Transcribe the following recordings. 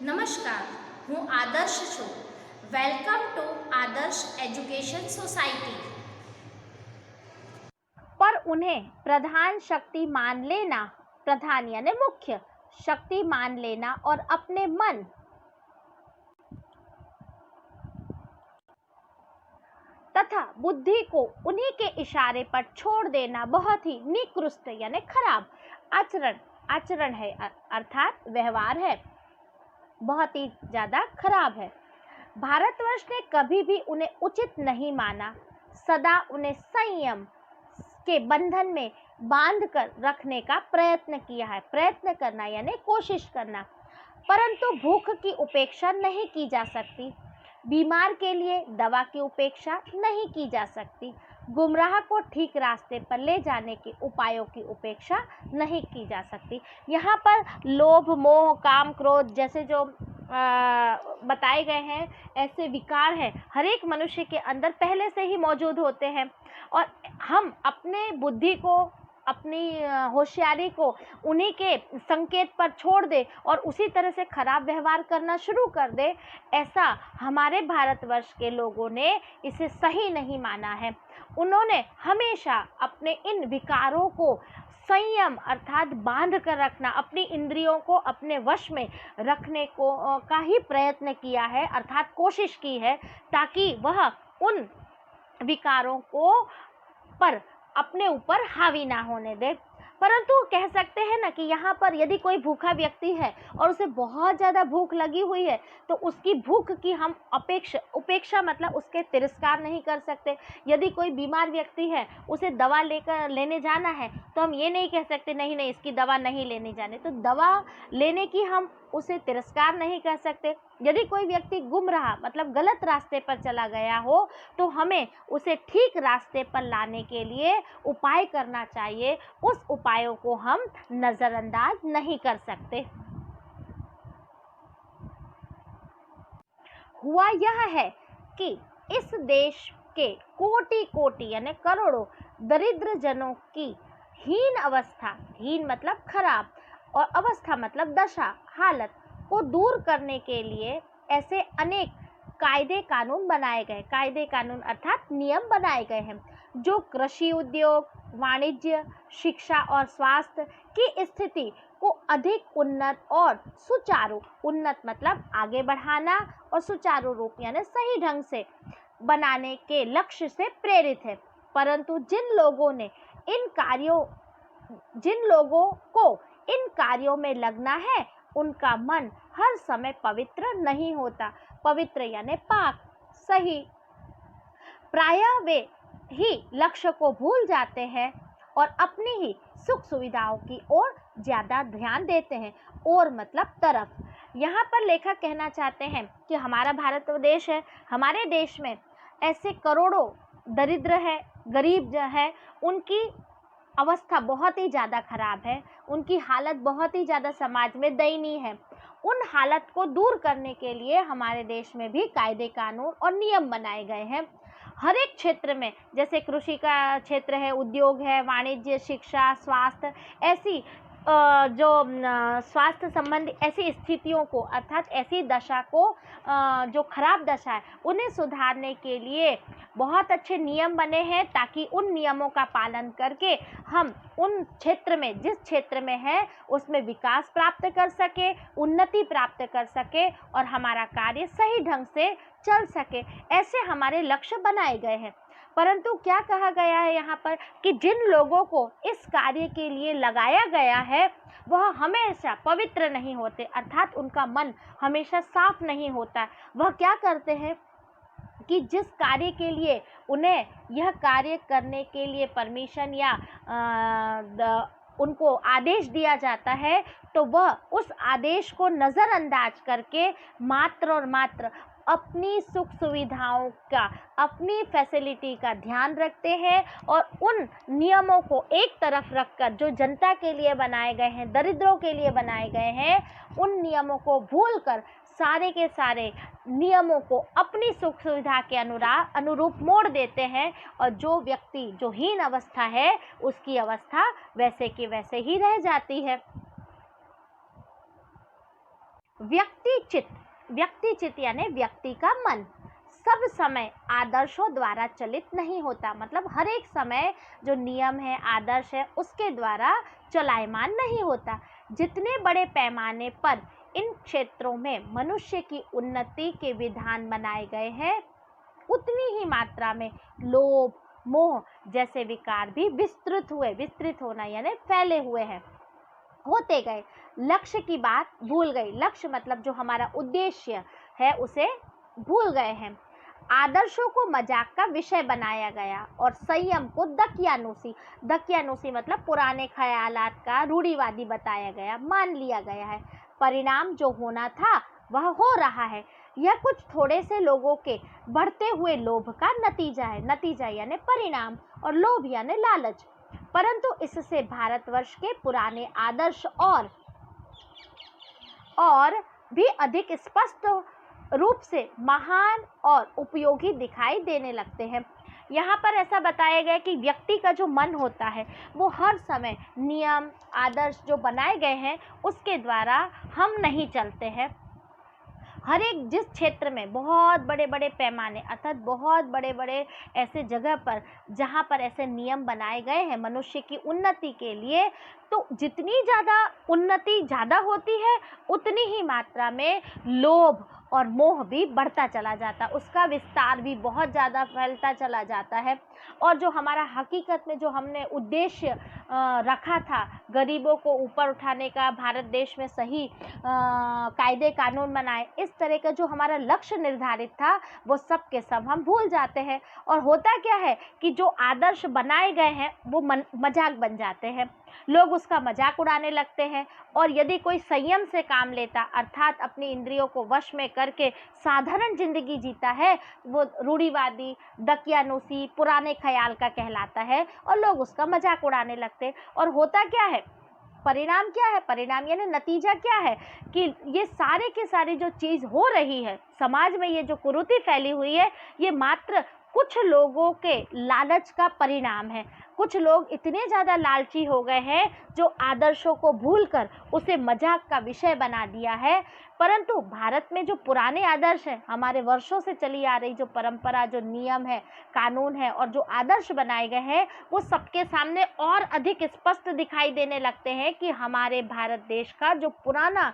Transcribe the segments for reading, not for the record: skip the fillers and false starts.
નમસ્કાર, હું આદર્શ છું. વેલકમ ટુ આદર્શ એજ્યુકેશન સોસાइटी. पर उन्हें प्रधान शक्ति मान लेना, प्रधान यानी मुख्य शक्ति मान लेना और अपने मन तथा बुद्धि को उन्हीं के इशारे पर छोड़ देना बहुत ही निकृष्ट यानी खराब आचरण है, अर्थात व्यवहार है, बहुत ही ज्यादा खराब है. भारतवर्ष ने कभी भी उन्हें उचित नहीं माना, सदा उन्हें संयम के बंधन में बांध कर रखने का प्रयत्न किया है. प्रयत्न करना यानी कोशिश करना. परंतु भूख की उपेक्षा नहीं की जा सकती, बीमार के लिए दवा की उपेक्षा नहीं की जा सकती, गुमराह को ठीक रास्ते पर ले जाने के उपायों की उपेक्षा नहीं की जा सकती. यहाँ पर लोभ, मोह, काम, क्रोध जैसे जो बताए गए हैं ऐसे विकार हैं, हर एक मनुष्य के अंदर पहले से ही मौजूद होते हैं और हम अपने बुद्धि को, अपनी होशियारी को उन्हीं के संकेत पर छोड़ दे और उसी तरह से खराब व्यवहार करना शुरू कर दे, ऐसा हमारे भारतवर्ष के लोगों ने इसे सही नहीं माना है. उन्होंने हमेशा अपने इन विकारों को संयम अर्थात बांध कर रखना, अपनी इंद्रियों को अपने वश में रखने को का ही प्रयत्न किया है, अर्थात कोशिश की है, ताकि वह उन विकारों को पर अपने ऊपर हावी ना होने दे. परंतु कह सकते हैं ना कि यहाँ पर यदि कोई भूखा व्यक्ति है और उसे बहुत ज़्यादा भूख लगी हुई है तो उसकी भूख की हम उपेक्षा मतलब उसके तिरस्कार नहीं कर सकते. यदि कोई बीमार व्यक्ति है, उसे दवा लेने जाना है तो हम ये नहीं कह सकते नहीं इसकी दवा नहीं लेने जाने, तो दवा लेने की हम उसे तिरस्कार नहीं कर सकते. यदि कोई व्यक्ति गुमराह मतलब गलत रास्ते पर चला गया हो तो हमें उसे ठीक रास्ते पर लाने के लिए उपाय करना चाहिए, उस उपायों को हम नज़रअंदाज नहीं कर सकते. हुआ यह है कि इस देश के कोटि यानी करोड़ों दरिद्र जनों की हीन अवस्था, हीन मतलब खराब और अवस्था मतलब दशा, हालत को दूर करने के लिए ऐसे अनेक कायदे कानून बनाए गए. कायदे कानून अर्थात नियम बनाए गए हैं जो कृषि, उद्योग, वाणिज्य, शिक्षा और स्वास्थ्य की स्थिति को अधिक उन्नत और सुचारू, उन्नत मतलब आगे बढ़ाना और सुचारू रूप यानी सही ढंग से बनाने के लक्ष्य से प्रेरित है. परंतु जिन लोगों को इन कार्यों में लगना है उनका मन हर समय पवित्र नहीं होता. पवित्र यानी पाक, सही. प्रायः वे ही लक्ष्य को भूल जाते हैं और अपनी ही सुख सुविधाओं की ओर ज़्यादा ध्यान देते हैं. और मतलब तरफ. यहाँ पर लेखक कहना चाहते हैं कि हमारा भारत देश है, हमारे देश में ऐसे करोड़ों दरिद्र है, गरीब है, उनकी अवस्था बहुत ही ज़्यादा खराब है, उनकी हालत बहुत ही ज़्यादा समाज में दयनीय है. उन हालत को दूर करने के लिए हमारे देश में भी कायदे कानून और नियम बनाए गए हैं. हर एक क्षेत्र में, जैसे कृषि का क्षेत्र है, उद्योग है, वाणिज्य, शिक्षा, स्वास्थ्य, ऐसी जो स्वास्थ्य संबंधी ऐसी स्थितियों को अर्थात ऐसी दशा को जो खराब दशा है उन्हें सुधारने के लिए बहुत अच्छे नियम बने हैं, ताकि उन नियमों का पालन करके हम उन क्षेत्र में, जिस क्षेत्र में है उसमें विकास प्राप्त कर सके, उन्नति प्राप्त कर सके और हमारा कार्य सही ढंग से चल सके. ऐसे हमारे लक्ष्य बनाए गए हैं. परंतु क्या कहा गया है यहाँ पर कि जिन लोगों को इस कार्य के लिए लगाया गया है वह हमेशा पवित्र नहीं होते, अर्थात उनका मन हमेशा साफ नहीं होता. वह क्या करते हैं कि जिस कार्य के लिए उन्हें यह कार्य करने के लिए परमिशन या उनको आदेश दिया जाता है तो वह उस आदेश को नज़रअंदाज करके मात्र और मात्र अपनी सुख सुविधाओं का, अपनी फैसिलिटी का ध्यान रखते हैं और उन नियमों को एक तरफ रखकर जो जनता के लिए बनाए गए हैं, दरिद्रों के लिए बनाए गए हैं, उन नियमों को भूलकर सारे के सारे नियमों को अपनी सुख सुविधा के अनुरूप मोड़ देते हैं और जो व्यक्ति जो हीन अवस्था है उसकी अवस्था वैसे की वैसे ही रह जाती है. व्यक्ति चित्त यानी व्यक्ति का मन सब समय आदर्शों द्वारा चलित नहीं होता, मतलब हर एक समय जो नियम है, आदर्श है, उसके द्वारा चलायमान नहीं होता। जितने बड़े पैमाने पर इन क्षेत्रों में मनुष्य की उन्नति के विधान बनाए गए हैं, उतनी ही मात्रा में लोभ, मोह जैसे विकार भी विस्तृत होना यानी फैले हुए हैं, होते गए। लक्ष्य की बात भूल गई, लक्ष्य मतलब जो हमारा उद्देश्य है उसे भूल गए हैं। आदर्शों को मजाक का विषय बनाया गया और संयम को दकियानुसी मतलब पुराने ख्यालात का रूढ़िवादी बताया गया, मान लिया गया है। परिणाम जो होना था वह हो रहा है। यह कुछ थोड़े से लोगों के बढ़ते हुए लोभ का नतीजा यानी परिणाम, और लोभ यानी लालच। परंतु इससे भारतवर्ष के पुराने आदर्श और भी अधिक स्पष्ट रूप से महान और उपयोगी दिखाई देने लगते हैं। यहाँ पर ऐसा बताया गया कि व्यक्ति का जो मन होता है वो हर समय नियम, आदर्श जो बनाए गए हैं उसके द्वारा हम नहीं चलते हैं। हर एक जिस क्षेत्र में बहुत बड़े बड़े पैमाने अर्थात बहुत बड़े बड़े ऐसे जगह पर जहाँ पर ऐसे नियम बनाए गए हैं मनुष्य की उन्नति के लिए, तो जितनी ज़्यादा उन्नति ज़्यादा होती है उतनी ही मात्रा में लोभ और मोह भी बढ़ता चला जाता, उसका विस्तार भी बहुत ज़्यादा फैलता चला जाता है। और जो हमारा हकीकत में जो हमने उद्देश्य रखा था गरीबों को ऊपर उठाने का, भारत देश में सही कायदे कानून बनाए, इस तरह का जो हमारा लक्ष्य निर्धारित था वो सब के सब हम भूल जाते हैं। और होता क्या है कि जो आदर्श बनाए गए हैं वो मजाक बन जाते हैं, लोग उसका मजाक उड़ाने लगते हैं। और यदि कोई संयम से काम लेता अर्थात अपनी इंद्रियों को वश में करके साधारण जिंदगी जीता है, वो रूढ़िवादी, दकियानुसी, पुराने ख्याल का कहलाता है और लोग उसका मजाक उड़ाने लगते। और होता क्या है, परिणाम क्या है, परिणाम यानी नतीजा क्या है कि ये सारे के सारी जो चीज़ हो रही है समाज में, ये जो कुरीति फैली हुई है, ये मात्र कुछ लोगों के लालच का परिणाम है। कुछ लोग इतने ज़्यादा लालची हो गए हैं जो आदर्शों को भूलकर उसे मजाक का विषय बना दिया है। परंतु भारत में जो पुराने आदर्श हैं, हमारे वर्षों से चली आ रही जो परंपरा, जो नियम है, कानून है और जो आदर्श बनाए गए हैं, वो सबके सामने और अधिक स्पष्ट दिखाई देने लगते हैं कि हमारे भारत देश का जो पुराना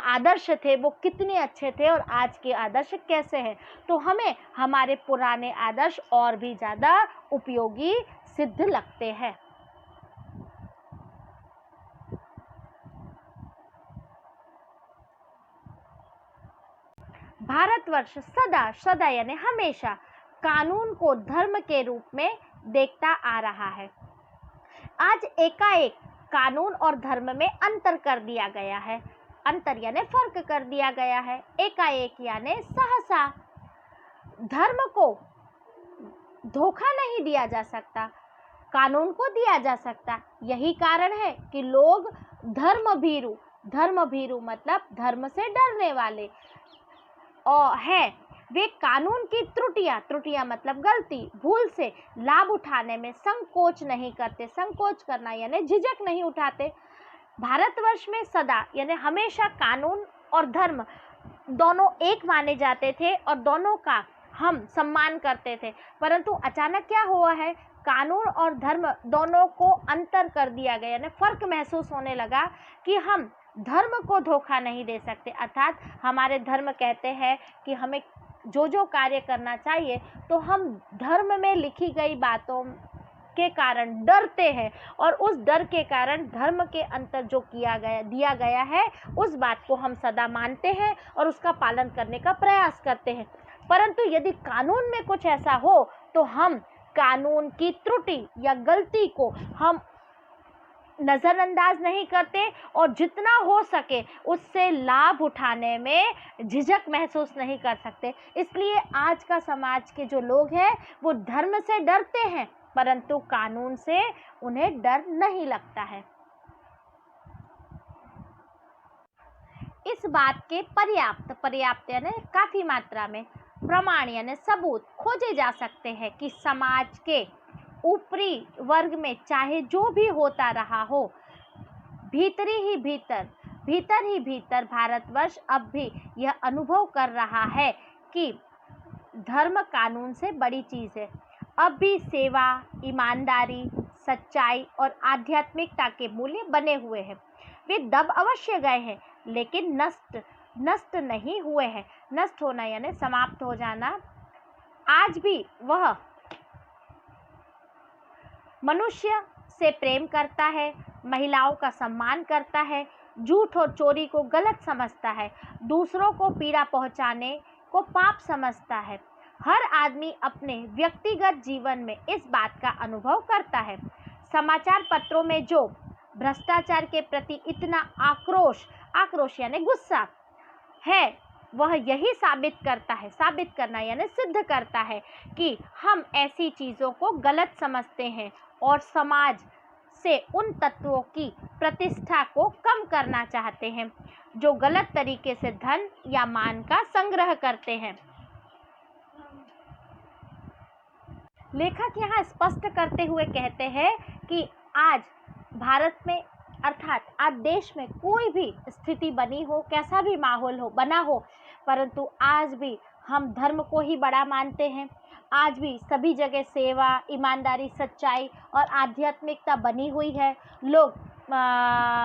आदर्श थे वो कितने अच्छे थे और आज के आदर्श कैसे हैं। तो हमें हमारे पुराने आदर्श और भी ज़्यादा उपयोगी सिद्ध लगते हैं। भारतवर्ष सदा यानी हमेशा कानून को धर्म के रूप में देखता आ रहा है। आज एकाएक कानून और धर्म में अंतर कर दिया गया है। अंतर यानी फर्क कर दिया गया है, एकाएक यानी सहसा। धर्म को धोखा नहीं दिया जा सकता, कानून को दिया जा सकता। यही कारण है कि लोग धर्म भीरू मतलब धर्म से डरने वाले और है, वे कानून की त्रुटियां मतलब गलती, भूल से लाभ उठाने में संकोच नहीं करते। संकोच करना यानी झिझक नहीं उठाते। भारतवर्ष में सदा यानी हमेशा कानून और धर्म दोनों एक माने जाते थे और दोनों का हम सम्मान करते थे। परंतु अचानक क्या हुआ है, कानून और धर्म दोनों को अंतर कर दिया गया, यानी फर्क महसूस होने लगा कि हम धर्म को धोखा नहीं दे सकते। अर्थात हमारे धर्म कहते हैं कि हमें जो कार्य करना चाहिए, तो हम धर्म में लिखी गई बातों के कारण डरते हैं और उस डर के कारण धर्म के अंतर जो दिया गया है उस बात को हम सदा मानते हैं और उसका पालन करने का प्रयास करते हैं। परंतु यदि कानून में कुछ ऐसा हो तो हम कानून की त्रुटि या गलती को हम नज़रअंदाज नहीं करते और जितना हो सके उससे लाभ उठाने में झिझक महसूस नहीं कर सकते। इसलिए आज का समाज के जो लोग हैं वो धर्म से डरते हैं परंतु कानून से उन्हें डर नहीं लगता है। इस बात के पर्याप्त यानी काफ़ी मात्रा में प्रमाण यानी सबूत खोजे जा सकते हैं कि समाज के ऊपरी वर्ग में चाहे जो भी होता रहा हो, भीतरी ही भीतर भीतर ही भीतर भारतवर्ष अब भी यह अनुभव कर रहा है कि धर्म कानून से बड़ी चीज़ है। अब भी सेवा, ईमानदारी, सच्चाई और आध्यात्मिकता के मूल्य बने हुए हैं। वे दब अवश्य गए हैं, लेकिन नष्ट नहीं हुए हैं। नष्ट होना यानी समाप्त हो जाना। आज भी वह मनुष्य से प्रेम करता है, महिलाओं का सम्मान करता है, झूठ और चोरी को गलत समझता है, दूसरों को पीड़ा पहुंचाने को पाप समझता है। हर आदमी अपने व्यक्तिगत जीवन में इस बात का अनुभव करता है। समाचार पत्रों में जो भ्रष्टाचार के प्रति इतना आक्रोश यानी गुस्सा है, वह यही साबित करना यानी सिद्ध करता है कि हम ऐसी चीज़ों को गलत समझते हैं और समाज से उन तत्वों की प्रतिष्ठा को कम करना चाहते हैं जो गलत तरीके से धन या मान का संग्रह करते हैं। लेखक यहाँ स्पष्ट करते हुए कहते हैं कि आज भारत में अर्थात आज देश में कोई भी स्थिति बनी हो, कैसा भी माहौल हो बना हो, परंतु आज भी हम धर्म को ही बड़ा मानते हैं। आज भी सभी जगह सेवा, ईमानदारी, सच्चाई और आध्यात्मिकता बनी हुई है। लोग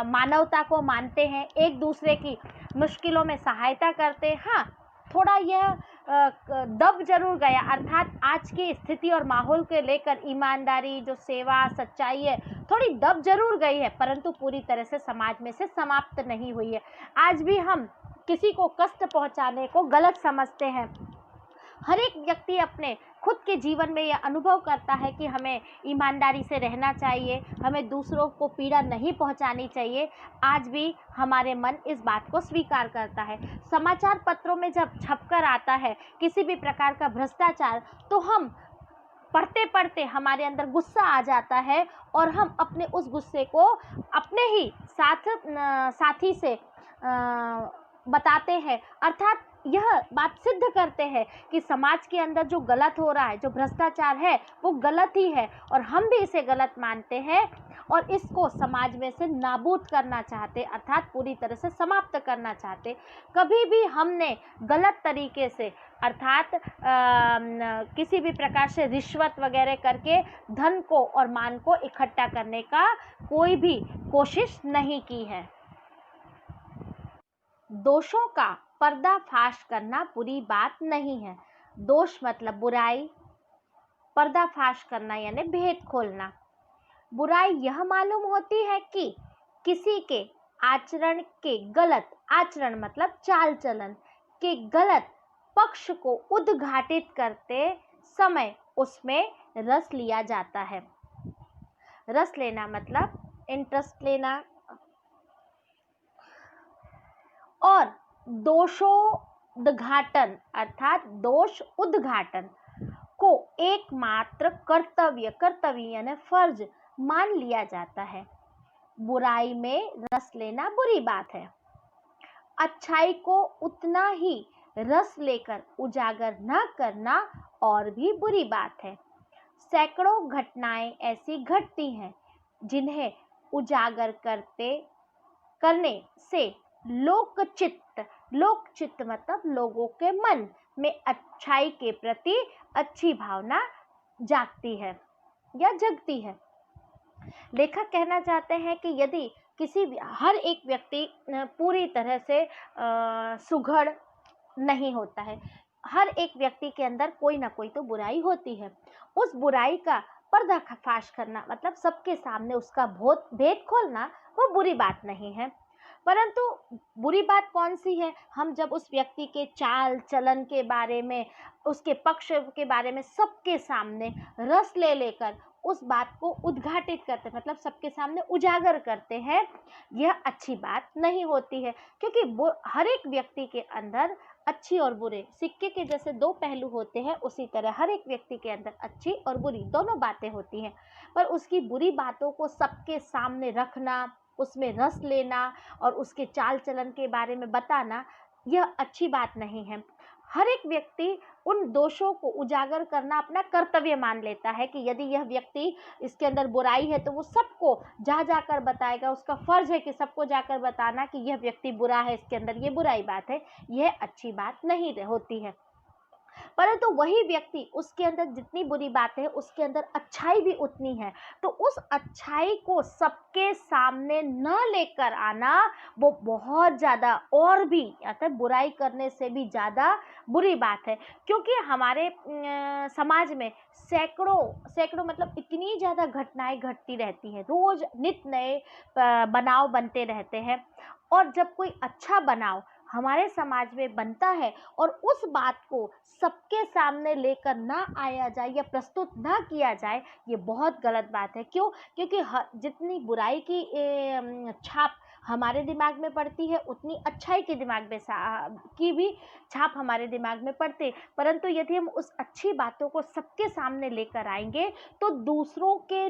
मानवता को मानते हैं, एक दूसरे की मुश्किलों में सहायता करते हैं। हाँ, थोड़ा यह दब जरूर गया, अर्थात आज की स्थिति और माहौल के लेकर ईमानदारी, जो सेवा, सच्चाई है, थोड़ी दब जरूर गई है, परंतु पूरी तरह से समाज में से समाप्त नहीं हुई है। आज भी हम किसी को कष्ट पहुंचाने को गलत समझते हैं। हर एक व्यक्ति अपने खुद के जीवन में यह अनुभव करता है कि हमें ईमानदारी से रहना चाहिए, हमें दूसरों को पीड़ा नहीं पहुंचानी चाहिए। आज भी हमारे मन इस बात को स्वीकार करता है। समाचार पत्रों में जब छपकर आता है किसी भी प्रकार का भ्रष्टाचार, तो हम पढ़ते पढ़ते हमारे अंदर गुस्सा आ जाता है और हम अपने उस गुस्से को अपने ही साथी से बताते हैं, अर्थात यह बात सिद्ध करते हैं कि समाज के अंदर जो गलत हो रहा है, जो भ्रष्टाचार है, वो गलत ही है और हम भी इसे गलत मानते हैं और इसको समाज में से नाबूद करना चाहते, अर्थात पूरी तरह से समाप्त करना चाहते। कभी भी हमने गलत तरीके से अर्थात किसी भी प्रकार से रिश्वत वगैरह करके धन को और मान को इकट्ठा करने का कोई भी कोशिश नहीं की है। दोषों का पर्दाफाश करना बुरी बात नहीं है। दोष मतलब बुराई, पर्दाफाश करना यानी भेद खोलना। बुराई यह मालूम होती है कि किसी के आचरण के गलत, आचरण मतलब चाल चलन के गलत पक्ष को उद्घाटित करते समय उसमें रस लिया जाता है। रस लेना मतलब इंटरेस्ट लेना। और दोषोद्घाटन अर्थात दोष उद्घाटन को एकमात्र कर्तव्य यानी फर्ज मान लिया जाता है। बुराई में रस लेना बुरी बात है। अच्छाई को उतना ही रस लेकर उजागर न करना और भी बुरी बात है। सैकड़ों घटनाएं ऐसी घटती हैं जिन्हें उजागर करने से लोकचित्त मतलब लोगों के मन में अच्छाई के प्रति अच्छी भावना जागती है या जगती है। लेखक कहना चाहते हैं कि यदि हर एक व्यक्ति पूरी तरह से सुघड़ नहीं होता है, हर एक व्यक्ति के अंदर कोई ना कोई तो बुराई होती है। उस बुराई का पर्दाफाश करना मतलब सबके सामने उसका भेद खोलना वो बुरी बात नहीं है। परंतु बुरी बात कौन सी है? हम जब उस व्यक्ति के चाल चलन के बारे में, उसके पक्ष के बारे में सबके सामने रस लेकर उस बात को उद्घाटित करते, मतलब सबके सामने उजागर करते हैं, यह अच्छी बात नहीं होती है। क्योंकि हर एक व्यक्ति के अंदर अच्छी और बुरे सिक्के के जैसे दो पहलू होते हैं, उसी तरह हर एक व्यक्ति के अंदर अच्छी और बुरी दोनों बातें होती हैं। पर उसकी बुरी बातों को सबके सामने रखना, उसमें रस लेना और उसके चाल चलन के बारे में बताना, यह अच्छी बात नहीं है। हर एक व्यक्ति उन दोषों को उजागर करना अपना कर्तव्य मान लेता है कि यदि यह व्यक्ति इसके अंदर बुराई है तो वो सबको जा जाकर बताएगा, उसका फर्ज है कि सबको जाकर बताना कि यह व्यक्ति बुरा है, इसके अंदर ये बुराई बात है। यह अच्छी बात नहीं होती है। परंतु वही व्यक्ति, उसके अंदर जितनी बुरी बातें हैं उसके अंदर अच्छाई भी उतनी है, तो उस अच्छाई को सबके सामने न लेकर आना वो बहुत ज़्यादा और भी अर्थात बुराई करने से भी ज़्यादा बुरी बात है। क्योंकि हमारे समाज में सैकड़ों मतलब इतनी ज़्यादा घटनाएं घटती रहती हैं, रोज नित नए बनाव बनते रहते हैं। और जब कोई अच्छा बनाव हमारे समाज में बनता है और उस बात को सबके सामने लेकर ना आया जाए या प्रस्तुत ना किया जाए, ये बहुत गलत बात है। क्यों? क्योंकि जितनी बुराई की छाप हमारे दिमाग में पड़ती है, उतनी अच्छाई के दिमाग में की भी छाप हमारे दिमाग में पड़ती। परंतु यदि हम उस अच्छी बातों को सबके सामने लेकर आएंगे तो दूसरों के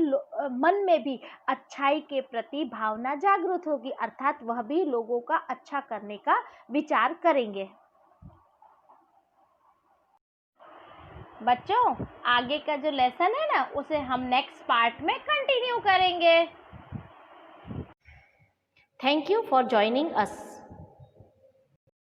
मन में भी अच्छाई के प्रति भावना जागृत होगी, अर्थात वह भी लोगों का अच्छा करने का विचार करेंगे। बच्चों, आगे का जो लेसन है ना, उसे हम नेक्स्ट पार्ट में कंटिन्यू करेंगे। Thank you for joining us.